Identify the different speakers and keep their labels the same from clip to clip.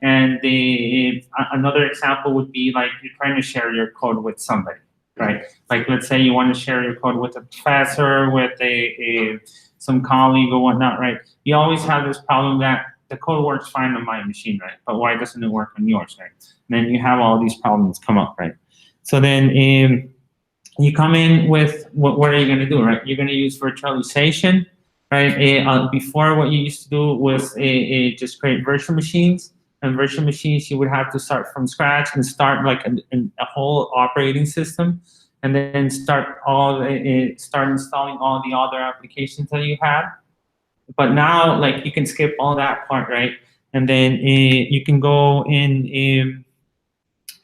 Speaker 1: And another example would be like you're trying to share your code with somebody, right? Like let's say you want to share your code with a professor, with some colleague or whatnot, right? You always have this problem that the code works fine on my machine, right? But why doesn't it work on yours, right? And then you have all these problems come up, right? So then you come in with what are you going to do, right? You're going to use virtualization, right? Before, what you used to do was just create virtual machines. And virtual machines, you would have to start from scratch and start like a whole operating system, and then start installing all the other applications that you have. But now, like, you can skip all that part, right? And then you can go in,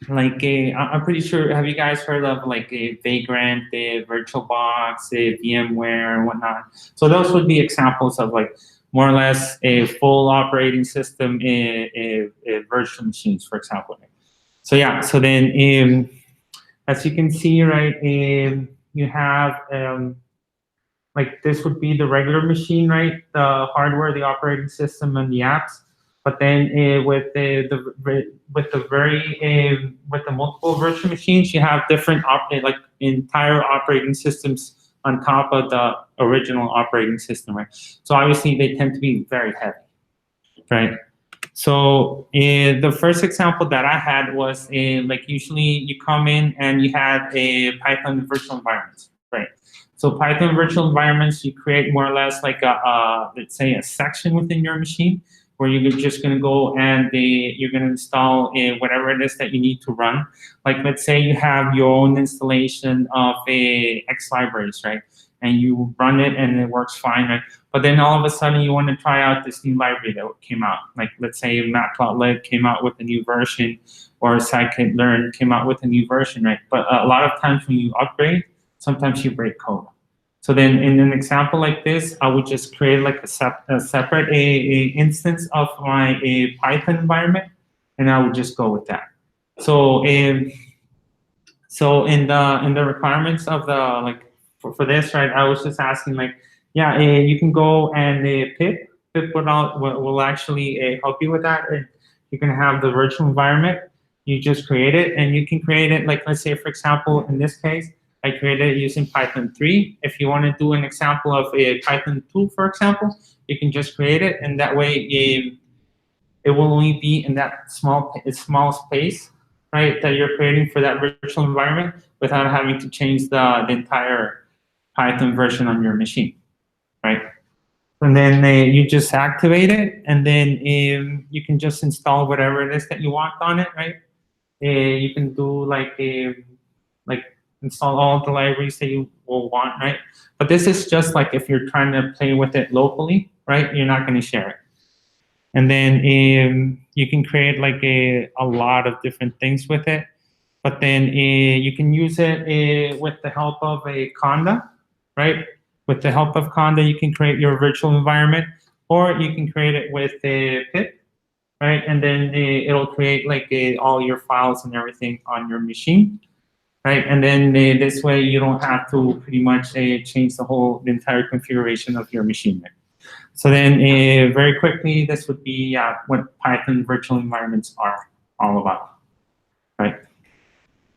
Speaker 1: like, I'm pretty sure, have you guys heard of like a Vagrant, a VirtualBox, a VMware, and whatnot? So those would be examples of like more or less a full operating system in virtual machines, for example. So yeah, so then as you can see, right, you have like this would be the regular machine, right? The hardware, the operating system, and the apps. But then with the multiple virtual machines, you have different like entire operating systems on top of the original operating system, right? So obviously they tend to be very heavy, right? So the first example that I had was like usually you come in and you have a Python virtual environments, right? So Python virtual environments, you create more or less like let's say a section within your machine, where you're just going to go and you're going to install whatever it is that you need to run. Like let's say you have your own installation of X libraries, right? And you run it and it works fine, right? But then all of a sudden you want to try out this new library that came out. Like let's say Matplotlib came out with a new version, or scikit-learn came out with a new version, right? But a lot of times when you upgrade, sometimes you break code. So then in an example like this, I would just create like a separate instance of my Python environment, and I would just go with that. So in the requirements of the like for this, right, I was just asking like, yeah, you can go and pip will actually help you with that. And you can have the virtual environment. You just create it, and you can create it like, let's say for example, in this case, I created it using Python 3. If you want to do an example of a Python 2, for example, you can just create it, and that way it will only be in that small space, right, that you're creating for that virtual environment without having to change the entire Python version on your machine, right? And then you just activate it, and then you can just install whatever it is that you want on it, right? You can do like install all the libraries that you will want, right? But this is just like if you're trying to play with it locally, right? You're not going to share it. And then you can create like a lot of different things with it. But then you can use it with the help of a Conda, right? With the help of Conda, you can create your virtual environment, or you can create it with a pip, right? And then it'll create like all your files and everything on your machine. Right, and then this way you don't have to pretty much change the entire configuration of your machine. So then very quickly, this would be what Python virtual environments are all about. Right.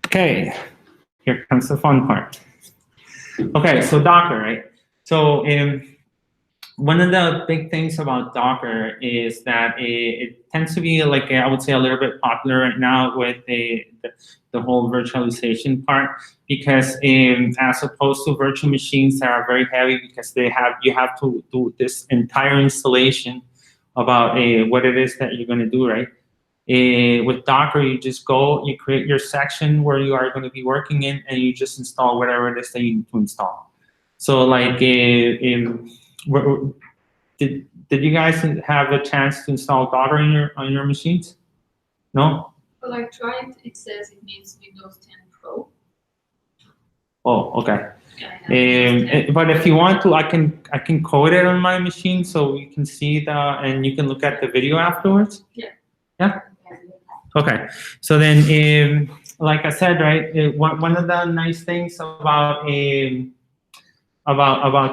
Speaker 1: Okay, here comes the fun part. Okay, so Docker, right? So one of the big things about Docker is that it tends to be like, I would say, a little bit popular right now with the whole virtualization part, because as opposed to virtual machines that are very heavy, because you have to do this entire installation about what it is that you're going to do, right? With Docker, you just go, you create your section where you are going to be working in, and you just install whatever it is that you need to install. So like, did you guys have a chance to install Docker on your machines? No?
Speaker 2: Well, I tried. It says it needs Windows 10 Pro.
Speaker 1: Oh, okay.
Speaker 2: Yeah,
Speaker 1: but if you want to, I can code it on my machine so you can see and you can look at the video afterwards.
Speaker 2: Yeah.
Speaker 1: Yeah. Okay. So then, like I said, right, one of the nice things about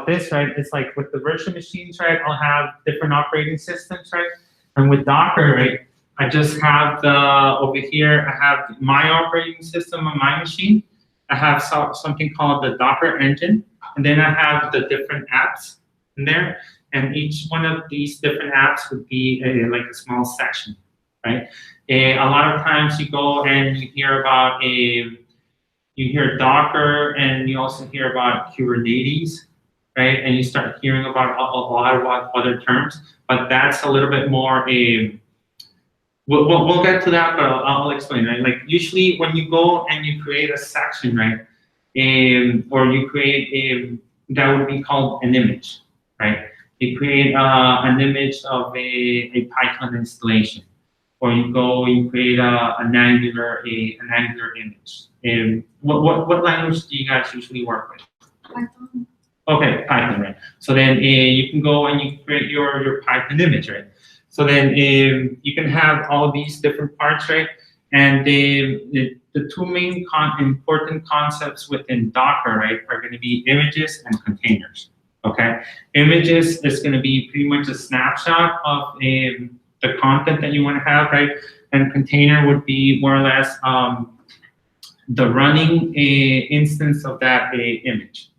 Speaker 1: this, right, it's like with the virtual machines, right, I'll have different operating systems, right, and with Docker, right, I just have over here, I have my operating system on my machine. I have something called the Docker engine, and then I have the different apps in there. And each one of these different apps would be like a small section, right? A lot of times you go and you hear about you hear Docker, and you also hear about Kubernetes, right? And you start hearing about a lot of other terms, but that's a little bit more a we'll get to that, but I'll explain, right? Like usually when you go and you create a section, right, or you create that would be called an image, right? You create an image of a Python installation, or you create an Angular image. What language do you guys usually work with?
Speaker 2: Python.
Speaker 1: Okay, Python, right? So then you can go and you create your Python image, right? So then you can have all these different parts, right? And the two main important concepts within Docker, right, are going to be images and containers. Okay, images is going to be pretty much a snapshot of the content that you want to have, right? And container would be more or less the running instance of that image.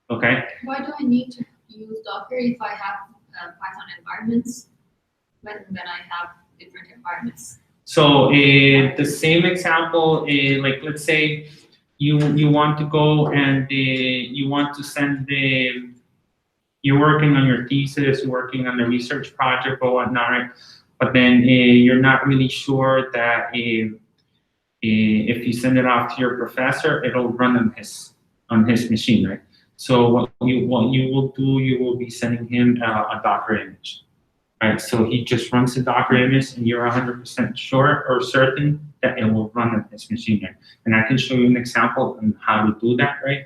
Speaker 1: Okay.
Speaker 2: Why do I need to use Docker if I have Python environments when I have different environments?
Speaker 1: So the same example, like let's say you want to go and you want to send you're working on your thesis, you're working on the research project or whatnot, right? But then you're not really sure that if you send it off to your professor, it'll run on his machine, right? So what you will do, you will be sending him a Docker image, right? So he just runs the Docker image, and you're 100% sure or certain that it will run on his machine, right? And I can show you an example on how to do that, right?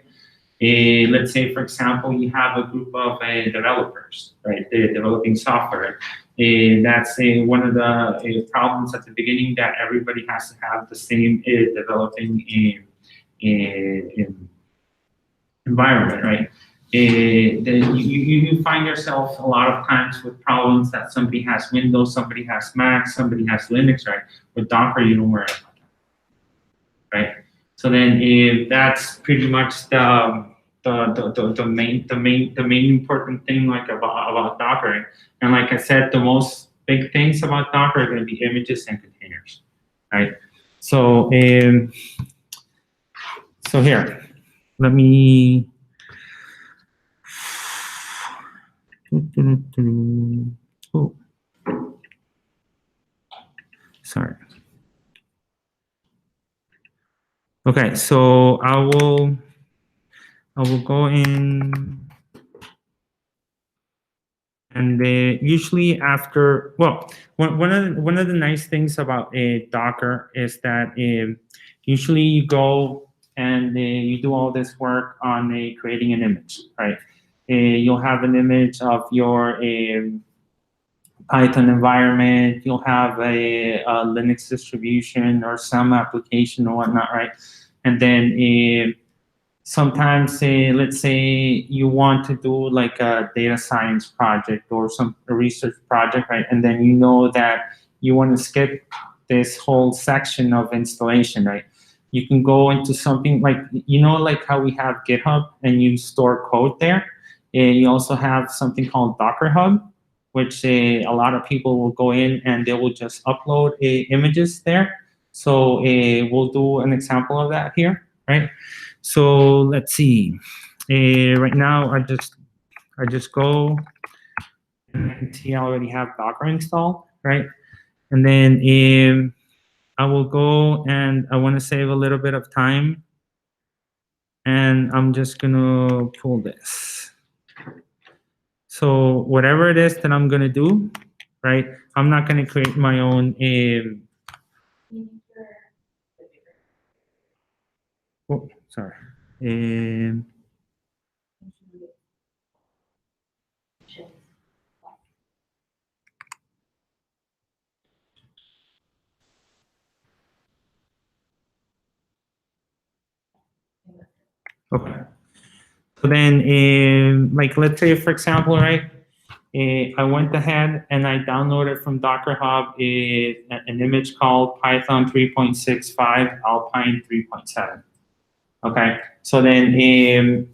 Speaker 1: Let's say, for example, you have a group of developers, right? They're developing software. That's one of the problems at the beginning, that everybody has to have the same developing environment, right? Then you find yourself a lot of times with problems that somebody has Windows, somebody has Mac, somebody has Linux, right? With Docker, you don't worry about that, right? So then that's pretty much the main important thing like about Docker. And like I said, the most big things about Docker are going to be images and containers, right? So so here, let me. Oh, sorry. Okay, so I will go in, and usually after, well, one of the nice things about a Docker is that usually you go and you do all this work on creating an image, right? You'll have an image of your Python environment, you'll have a Linux distribution or some application or whatnot, right? And then sometimes, let's say you want to do like a data science project or a research project, right? And then you know that you want to skip this whole section of installation, right? You can go into something like, like how we have GitHub and you store code there. You also have something called Docker Hub, which a lot of people will go in and they will just upload images there. So we'll do an example of that here, right? So let's see. Right now, I just go and see I already have Docker installed, right? And then I will go and I want to save a little bit of time, and I'm just gonna pull this. So whatever it is that I'm gonna do, right? I'm not gonna create my own. Oh, sorry. Okay. So then, like, let's say, for example, right, I went ahead and I downloaded from Docker Hub an image called Python 3.65 Alpine 3.7. Okay, so then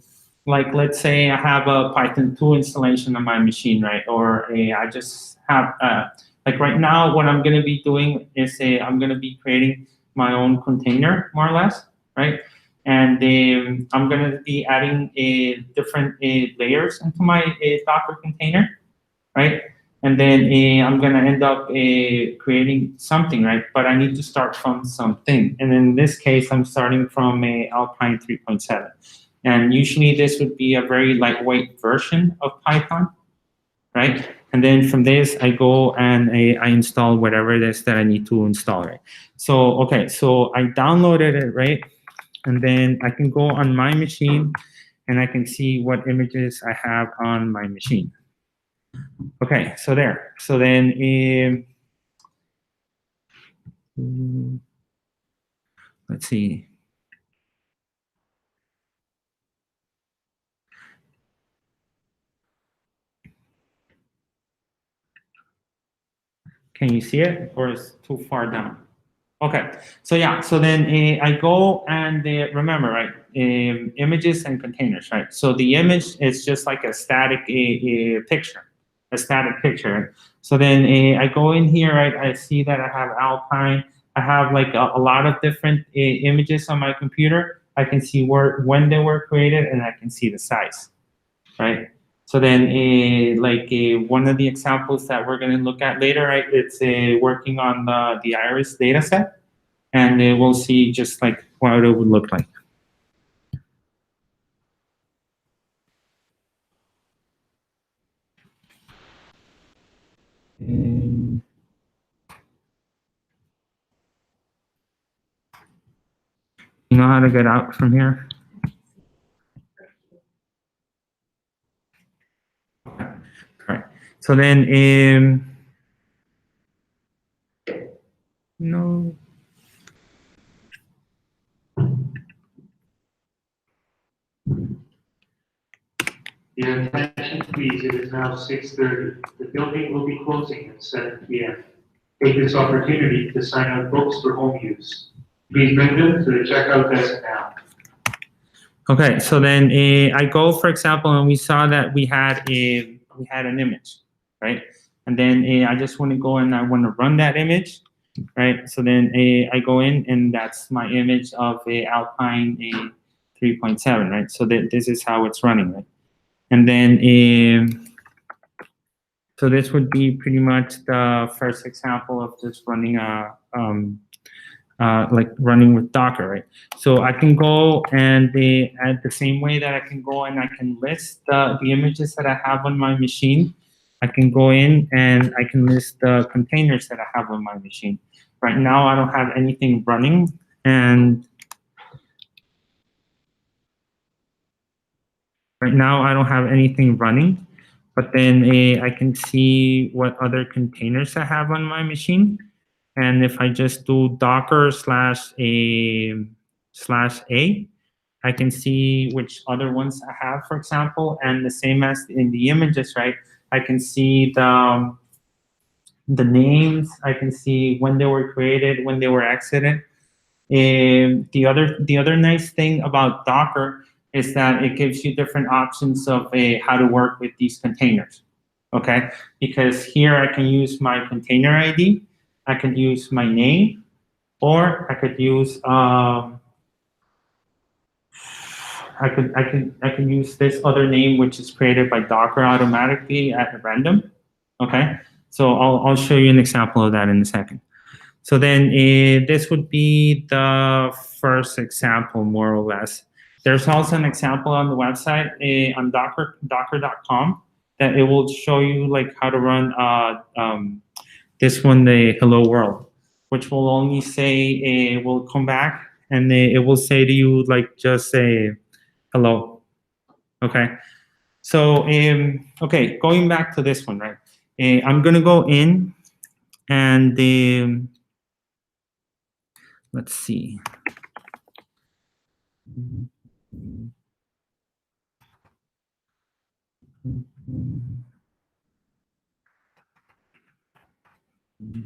Speaker 1: like let's say I have a Python 2 installation on my machine, right? Or I just have like right now what I'm going to be doing is I'm going to be creating my own container, more or less, right? And I'm going to be adding different layers into my Docker container, right? And then I'm gonna end up creating something, right? But I need to start from something. And in this case, I'm starting from a Alpine 3.7. And usually this would be a very lightweight version of Python, right? And then from this, I go and I install whatever it is that I need to install, right? So, okay, so I downloaded it, right? And then I can go on my machine and I can see what images I have on my machine. Okay, so there. So then, let's see. Can you see it, or is it too far down? Okay, so yeah, so then I go and remember, right? Images and containers, right? So the image is just like a static picture, a static picture. Right? So then I go in here, right? I see that I have Alpine. I have like a lot of different images on my computer. I can see when they were created, and I can see the size, right? So then, one of the examples that we're going to look at later, right? It's working on the iris data set, and we'll see just like what it would look like. You know how to get out from here? All right. So then, no.
Speaker 3: Your attention please, it is now 6:30. The building will be closing at 7 p.m. Take this opportunity to sign out books for home use. Please bring them to the checkout desk now.
Speaker 1: Okay, so then I go, for example, and we saw that we had an image, right? And then I just want to go and I want to run that image, right? So then I go in, and that's my image of a Alpine 3.7, right? So that this is how it's running, right? And then so this would be pretty much the first example of just running like running with Docker, right? So I can go and at the same way that I can go and I can list the images that I have on my machine, I can go in and I can list the containers that I have on my machine. Right now, I don't have anything running, and right now I don't have anything running, but then I can see what other containers I have on my machine. And if I just do Docker /a, I can see which other ones I have, for example, and the same as in the images, right? I can see the names. I can see when they were created, when they were exited. And the other nice thing about Docker is that it gives you different options of how to work with these containers. Okay, because here I can use my container ID, I can use my name, or I could use I can use this other name which is created by Docker automatically at random. Okay, so I'll show you an example of that in a second. So then this would be the first example, more or less. There's also an example on the website on docker.com that it will show you like how to run this one, the hello world, which will only say will come back and it will say to you like just say hello. Okay. So okay, going back to this one, right? I'm gonna go in and let's see. Okay,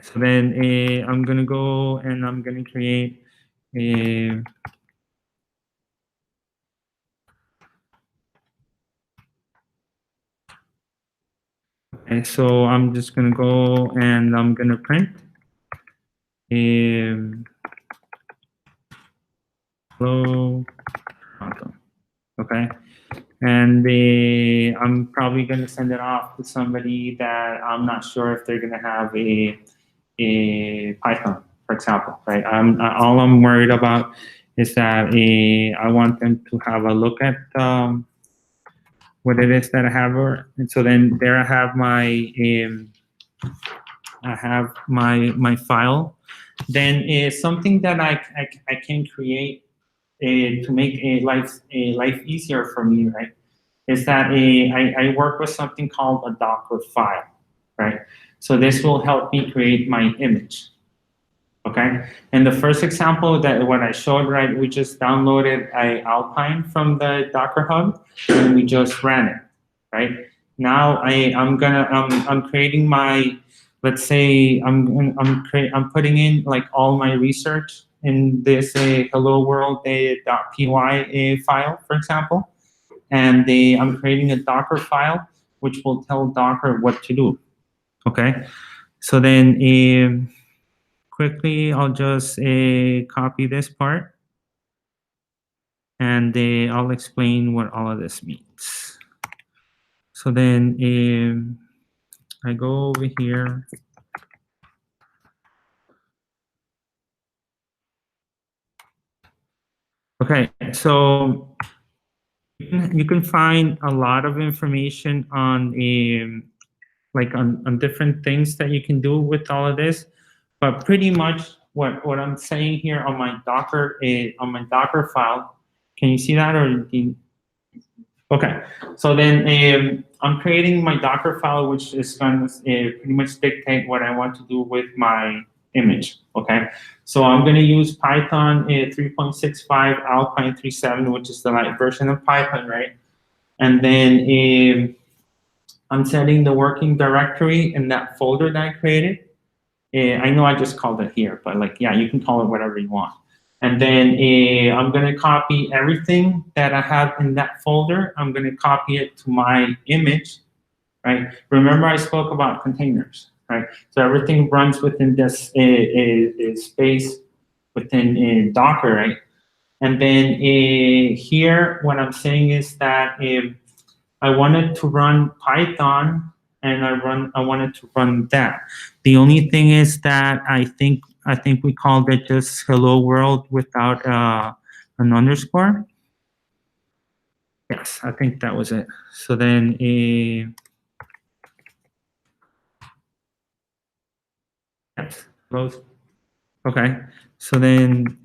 Speaker 1: so then I'm gonna go and I'm gonna create a okay, so I'm just gonna go and I'm gonna print hello Toronto. Okay, and I'm probably gonna send it off to somebody that I'm not sure if they're gonna have a Python, for example, right? All I'm worried about is that I want them to have a look at what it is that I have, and so then there I have my file. Then something that I can create to make a life easier for me, right? Is that I work with something called a Docker file, right? So this will help me create my image. Okay, and the first example that what I showed, right, we just downloaded a Alpine from the Docker Hub and we just ran it, right? Now I'm creating my, let's say I'm putting in like all my research in this hello world .py file, for example, and I'm creating a Docker file which will tell Docker what to do. Okay, so then quickly, I'll just copy this part and I'll explain what all of this means. So then I go over here. Okay, so you can find a lot of information on like on different things that you can do with all of this, but pretty much what I'm saying here on my Docker file. Can you see that, or okay, so then I'm creating my Docker file, which is going to pretty much dictate what I want to do with my image. Okay, so I'm going to use Python 3.65 Alpine 3.7, which is the light version of Python, right? And then I'm setting the working directory in that folder that I created. I know I just called it here, but like, yeah, you can call it whatever you want. And then I'm going to copy everything that I have in that folder. I'm going to copy it to my image, right? Remember I spoke about containers, right? So everything runs within this space within Docker, right? And then here, what I'm saying is that I wanted to run Python and I wanted to run that. The only thing is that I think we called it just hello world without an underscore. Yes, I think that was it. So then yes, close. Okay. So then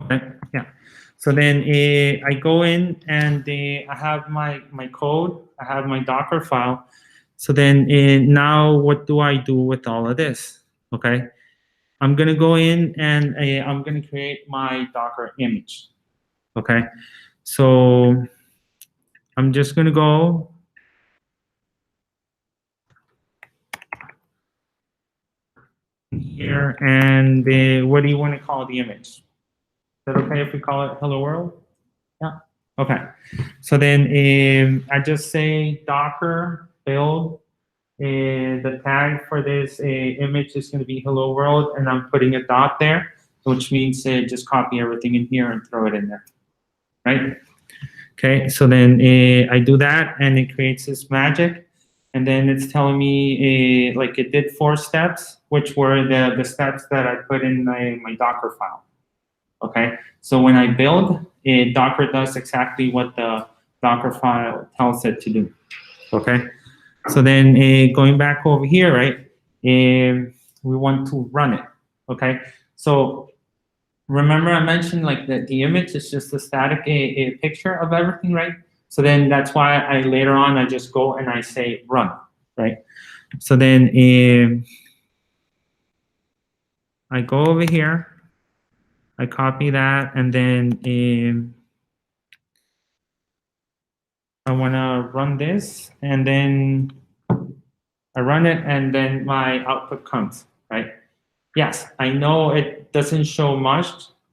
Speaker 1: okay, yeah. So then I go in and I have my code, I have my Docker file. So then now what do I do with all of this? Okay, I'm gonna go in and I'm gonna create my Docker image. Okay, so I'm just gonna go here and what do you want to call the image? Is that okay if we call it hello world? Yeah. Okay. So then I just say Docker build. The tag for this image is going to be hello world, and I'm putting a dot there, which means just copy everything in here and throw it in there, right? Okay, so then I do that, and it creates this magic, and then it's telling me like it did 4 steps, which were the steps that I put in my Docker file. Okay, so when I build, Docker does exactly what the Docker file tells it to do. Okay. So then going back over here, right, we want to run it, okay? So remember I mentioned like the image is just a static a picture of everything, right? So then that's why I later on I just go and I say run, right? So then I go over here, I copy that, and then want to run this, and then I run it, and then my output comes, right? Yes, I know it doesn't show much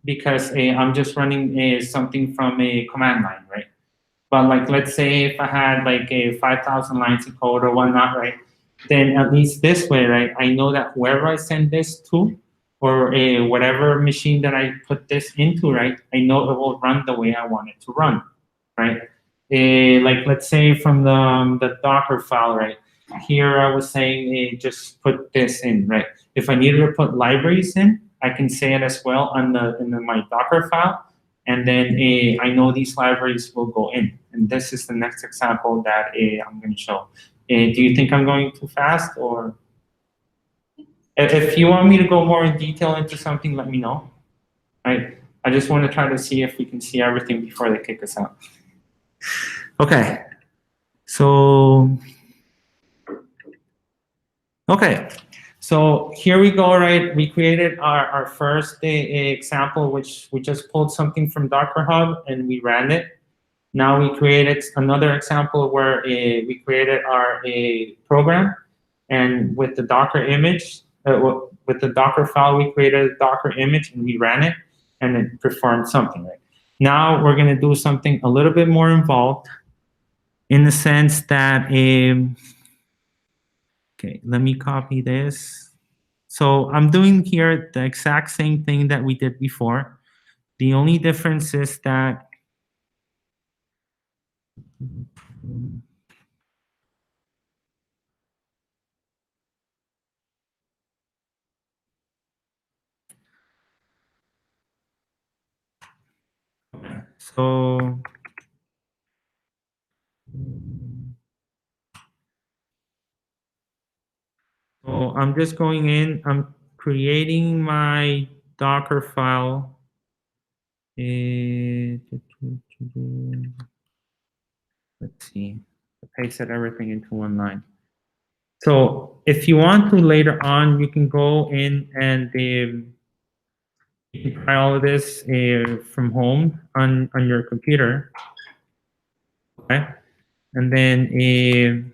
Speaker 1: because I'm just running something from a command line, right? But like, let's say if I had like a 5,000 lines of code or whatnot, right? Then at least this way, right? I know that whoever I send this to, or whatever machine that I put this into, right? I know it will run the way I want it to run, right? Like, let's say from the Docker file, right? Here I was saying just put this in, right? If I needed to put libraries in, I can say it as well on my Docker file, and then I know these libraries will go in. And this is the next example that I'm going to show. Do you think I'm going too fast, or if you want me to go more in detail into something, let me know. Right? I just want to try to see if we can see everything before they kick us out. Okay. So, okay. So here we go, right? We created our first example, which we just pulled something from Docker Hub and we ran it. Now we created another example where we created our program, and with the Docker image, with the Docker file, we created a Docker image and we ran it, and it performed something, right? Now we're going to do something a little bit more involved, in the sense that, okay, let me copy this. So I'm doing here the exact same thing that we did before. The only difference is that so I'm just going in, I'm creating my Docker file. Let's see, I pasted everything into one line. So if you want to later on, you can go in and you can try all of this from home on your computer. Okay, and then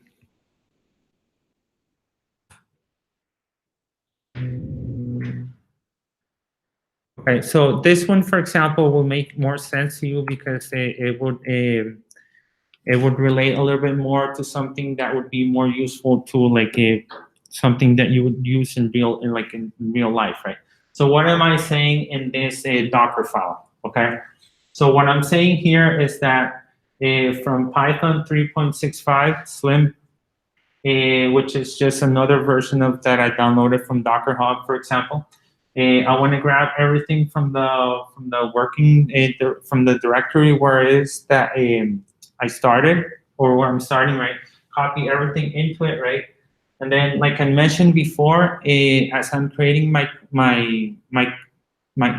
Speaker 1: okay, so this one, for example, will make more sense to you because it would relate a little bit more to something that would be more useful to like something that you would use in real life, right? So what am I saying in this Docker file? Okay, so what I'm saying here is that from Python 3.65 Slim, which is just another version of that I downloaded from Docker Hub, for example. I want to grab everything from the working from the directory where it is that I started, or where I'm starting, right? Copy everything into it, right? And then, like I mentioned before, as I'm creating my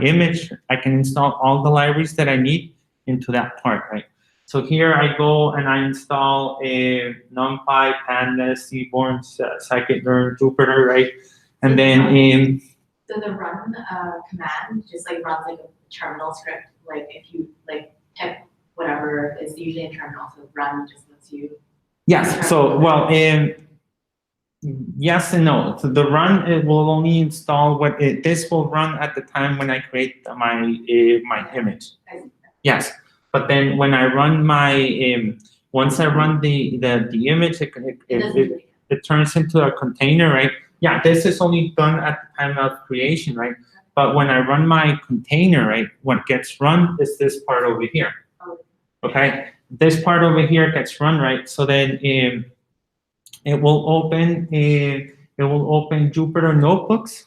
Speaker 1: image, I can install all the libraries that I need into that part, right? So here I go and I install a NumPy, Pandas, Seaborn, Scikit-learn, Jupyter, right? And then
Speaker 4: So the run command just like runs like a terminal script. Like if you like type whatever is usually in terminal, so run just lets you.
Speaker 1: yes. So well, yes and no. So the run, it will only install what this will run at the time when I create my image. Yes, but then when I run my once I run the image, it turns into a container, right? Yeah, this is only done at the time of creation, right? But when I run my container, right, what gets run is this part over here. Okay, this part over here gets run, right? So then it will open Jupyter notebooks,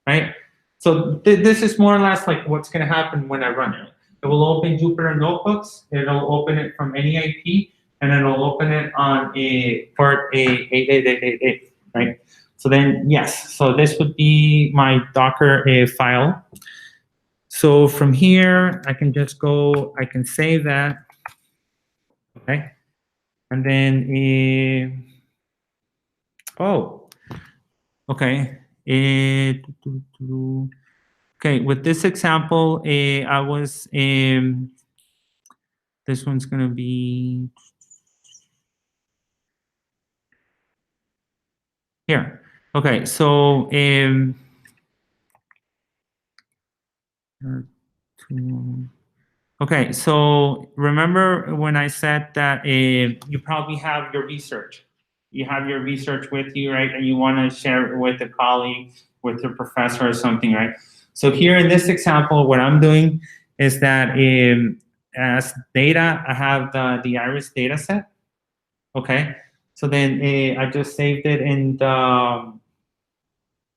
Speaker 1: right? So this is more or less like what's going to happen when I run it. It will open Jupyter notebooks. It'll open it from any IP, and it'll open it on a port 8888, right? So then, yes, so this would be my Docker file. So from here, I can just go, I can save that, okay? And then, oh, okay. Okay, with this example, I was, this one's gonna be, here. Okay, so okay, so remember when I said that you probably have your research. You have your research with you, right? And you want to share it with a colleague, with your professor or something, right? So here in this example, what I'm doing is that as data, I have the iris data set, okay? So then I just saved it in the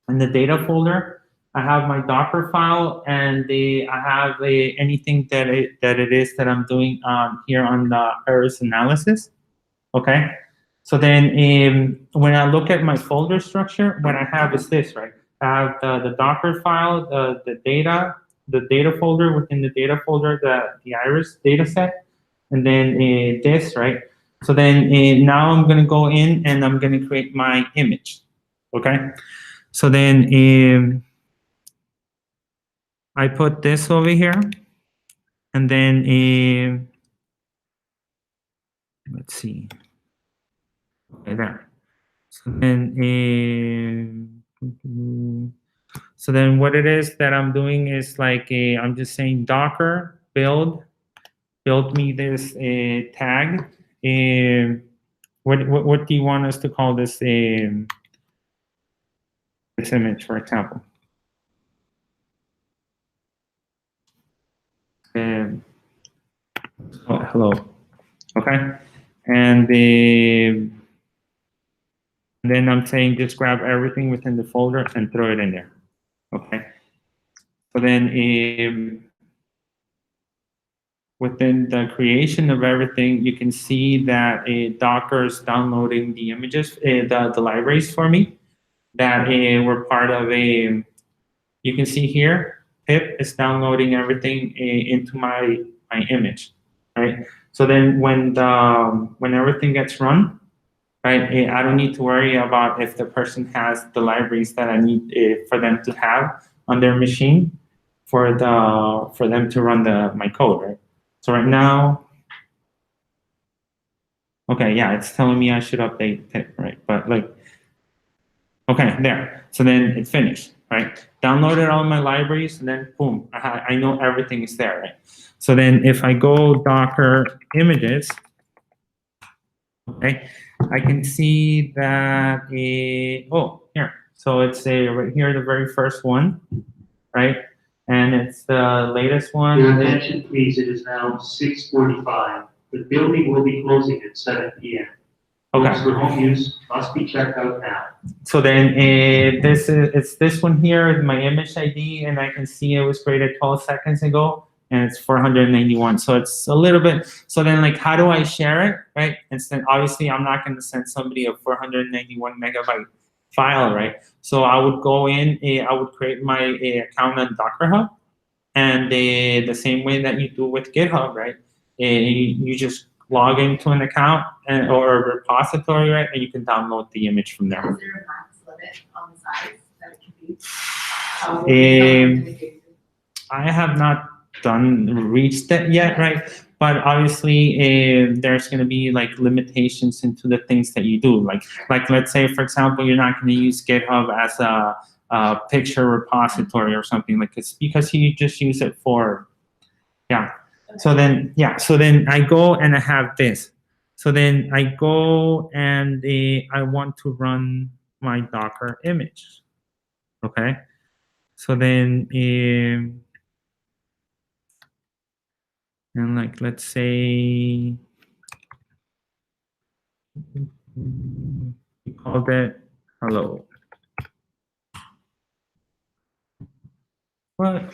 Speaker 1: data folder. I have my Docker file, and I have anything that it is that I'm doing here on the iris analysis. Okay. So then when I look at my folder structure, what I have is this, right? I have the Docker file, the data folder within the data folder, the iris data set, and then this, right? So then now I'm going to go in and I'm going to create my image. Okay. So then I put this over here, and then let's see, okay, there. So then what it is that I'm doing is like I'm just saying Docker build me this tag. What do you want us to call this this image, for example? Um, oh, hello. Okay, and then I'm saying just grab everything within the folder and throw it in there. Okay. So then within the creation of everything, you can see that Docker is downloading the images, the libraries for me that were part of a, you can see here, pip is downloading everything into my image, right? So then when everything gets run, right, I don't need to worry about if the person has the libraries that I need for them to have on their machine for them to run my code, right? So right now, okay, yeah, it's telling me I should update it, right? But like, okay, there. So then it's finished, right? Downloaded all my libraries, and then boom, I know everything is there, right? So then if I go Docker images, okay, I can see that, oh, here. So it's right here, the very first one, right? And it's the latest one.
Speaker 3: Your attention, please. It is now 6:45. The building will be closing at 7 p.m.
Speaker 1: Okay.
Speaker 3: Books for home use must be checked out now.
Speaker 1: So then it's this one here, my image ID, and I can see it was created 12 seconds ago, and it's 491. So it's a little bit. So then, like, how do I share it, right? And then obviously, I'm not going to send somebody a 491 megabyte file, right? So I would go in, I would create my account on Docker Hub, and the same way that you do with GitHub, right? You just log into an account or a repository, right? And you can download the image from there.
Speaker 4: Is there a max limit on the size that it can be?
Speaker 1: I have not reached that yet, right? But obviously, there's going to be like limitations into the things that you do. Like let's say, for example, you're not going to use GitHub as a picture repository or something like this because you just use it for, yeah. So then, yeah. So then I go and I have this. So then I go and I want to run my Docker image. Okay. So then, and like, let's say, we called it hello. What?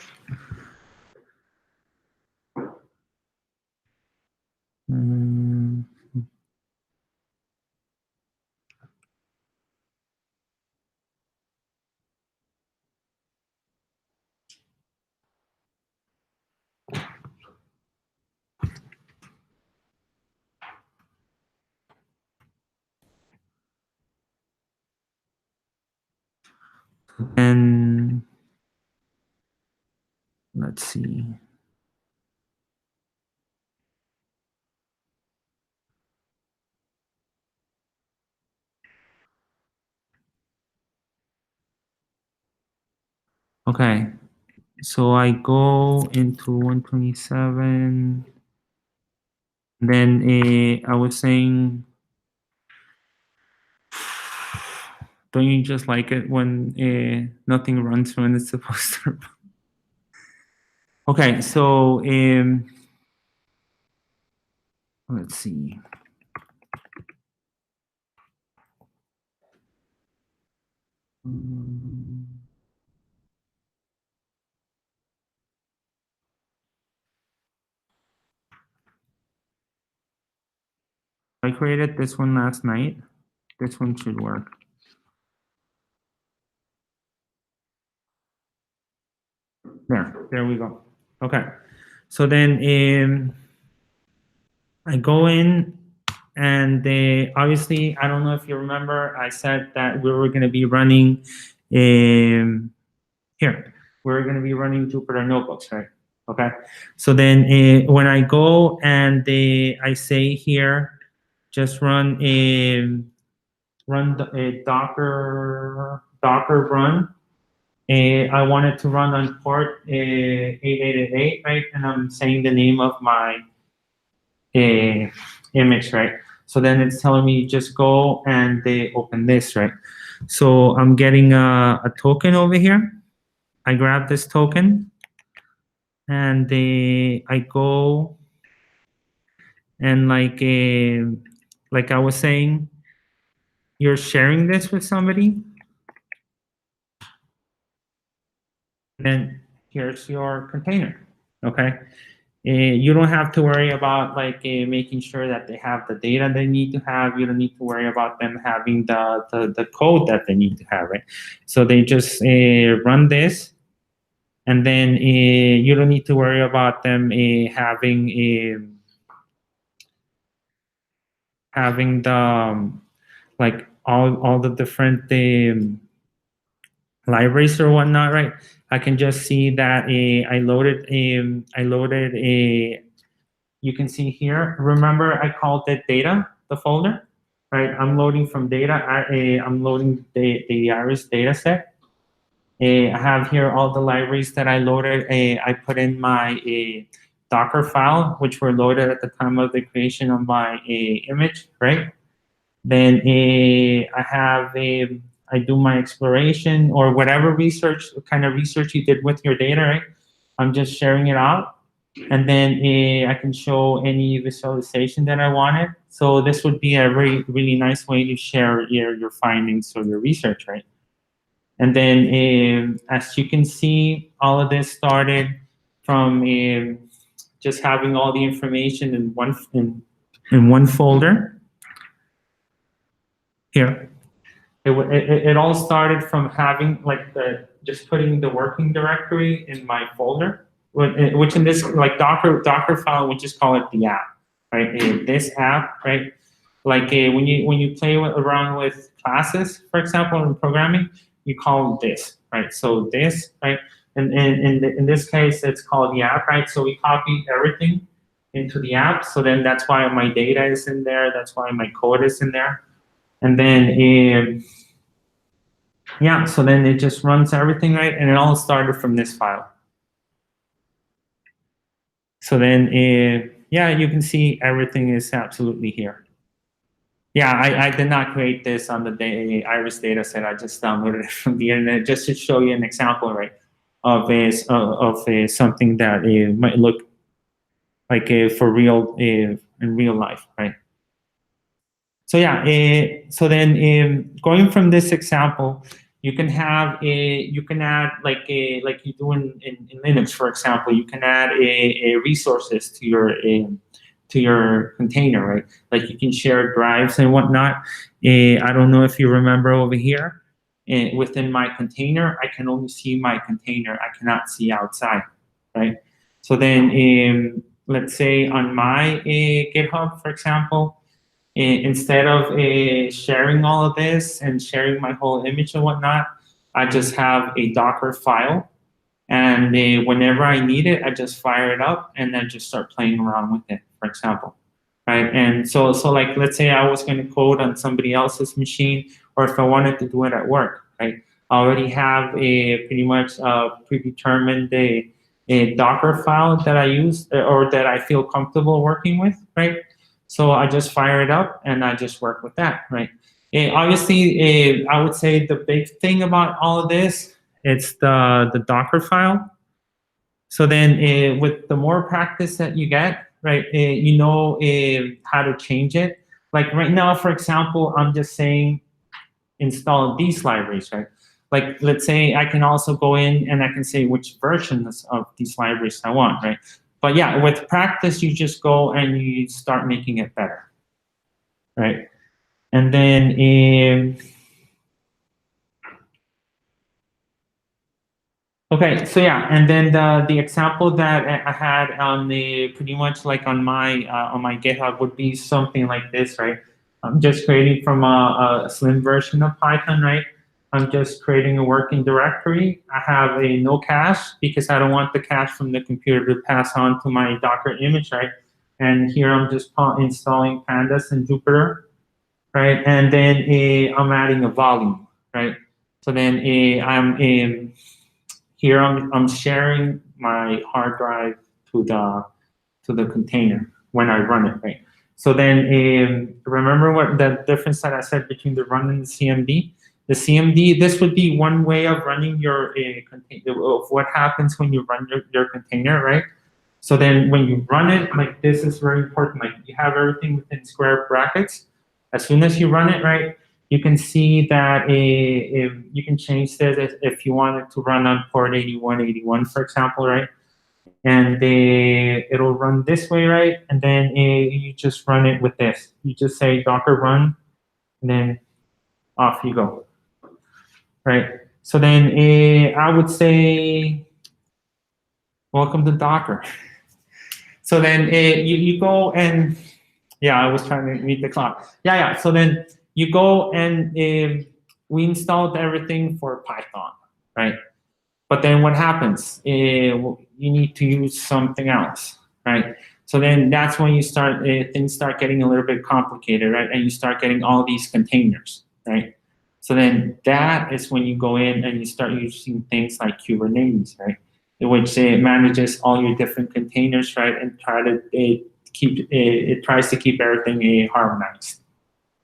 Speaker 1: Mm, and let's see. Okay, so I go into 127. Then I was saying, don't you just like it when nothing runs when it's supposed to? Okay, so let's see. I created this one last night. This one should work. There we go. Okay, so then I go in, and obviously, I don't know if you remember, I said that we were going to be running here. We're going to be running Jupyter notebooks, right? Okay, so then when I go and I say here, just run a Docker run. I want it to run on port 8888, right? And I'm saying the name of my image, right? So then it's telling me just go and they open this, right? So I'm getting a token over here. I grab this token and I go and like I was saying, you're sharing this with somebody, and here's your container, okay? You don't have to worry about making sure that they have the data they need to have. You don't need to worry about them having the code that they need to have, right? So they just run this, and then you don't need to worry about them having the like all the different libraries or whatnot, right? I can just see that I loaded a. You can see here. Remember, I called it data, the folder, right? I'm loading from data. I'm loading the Iris data set. I have here all the libraries that I loaded. I put in my Docker file, which were loaded at the time of the creation of my image, right? Then I do my exploration or whatever research, kind of research you did with your data, right? I'm just sharing it out. And then I can show any visualization that I wanted. So this would be a really nice way to share your findings or your research, right? And then as you can see, all of this started from just having all the information in one folder. Here, it all started from having just putting the working directory in my folder, which in this Docker file, we just call it the app, right? This app, right? Like when you play around with classes, for example, in programming, you call this, right? So this, right? And in this case, it's called the app, right? So we copy everything into the app. So then that's why my data is in there. That's why my code is in there. And then, yeah, so then it just runs everything, right? And it all started from this file. So then, yeah, you can see everything is absolutely here. Yeah, I did not create this on the Iris data set. I just downloaded it from the internet just to show you an example, right, of something that might look like for real in real life, right? So yeah, so then going from this example, you can add like you do in Linux, for example, you can add resources to your container, right? Like you can share drives and whatnot. I don't know if you remember over here, within my container, I can only see my container. I cannot see outside, right? So then let's say on my GitHub, for example, instead of sharing all of this and sharing my whole image and whatnot, I just have a Docker file. And whenever I need it, I just fire it up and then just start playing around with it, for example. Right? And so like, let's say I was going to code on somebody else's machine, or if I wanted to do it at work, right? I already have a pretty much predetermined a Docker file that I use or that I feel comfortable working with, right? So I just fire it up and I just work with that, right? Obviously, I would say the big thing about all of this, it's the Docker file. So then with the more practice that you get, right, you know how to change it. Like right now, for example, I'm just saying install these libraries, right? Like let's say I can also go in and I can say which versions of these libraries I want, right? But yeah, with practice, you just go and you start making it better, right? And then okay, so yeah, and then the example that I had on the pretty much like on my GitHub would be something like this, right? I'm just creating from a slim version of Python, right? I'm just creating a working directory. I have a no cache because I don't want the cache from the computer to pass on to my Docker image, right? And here I'm just installing pandas and Jupyter, right? And then I'm adding a volume, right? So then here I'm sharing my hard drive to the container when I run it, right? So then remember what the difference that I said between the run and the CMD? The CMD, this would be one way of running your container, of what happens when you run your container, right? So then when you run it, like this is very important, like you have everything within square brackets. As soon as you run it, right, you can see that you can change this if you want it to run on port 8181, for example, right? And it'll run this way, right? And then you just run it with this. You just say Docker run, and then off you go, right? So then I would say, welcome to Docker. So then you go and, yeah, I was trying to meet the clock. Yeah. So then you go and we installed everything for Python, right? But then what happens? You need to use something else, right? So then that's when you start, things start getting a little bit complicated, right? And you start getting all these containers, right? So then that is when you go in and you start using things like Kubernetes, right? Which manages all your different containers, right? And try to it tries to keep everything harmonized,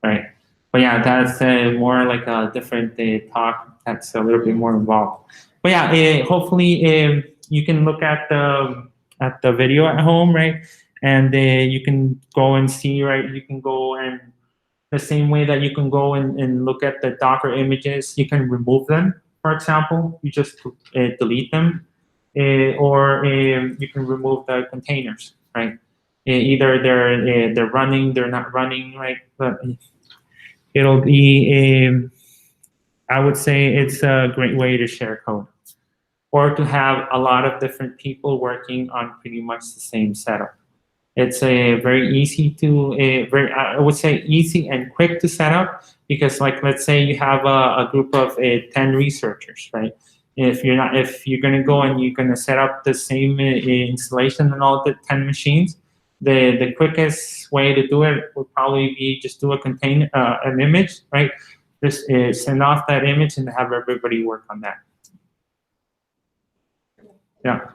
Speaker 1: right? But yeah, that's more like a different talk. That's a little bit more involved. But yeah, hopefully you can look at the video at home, right? And you can go and see, right? You can go and the same way that you can go and look at the Docker images, you can remove them, for example. You just delete them, or you can remove the containers, right? Either they're running, they're not running, right? But it'll be I would say it's a great way to share code or to have a lot of different people working on pretty much the same setup. It's a very easy to, I would say easy and quick to set up because like, let's say you have a group of 10 researchers, right? If you're going to go and you're going to set up the same installation on all the 10 machines, the quickest way to do it would probably be just do an image, right? Just send off that image and have everybody work on that. Yeah.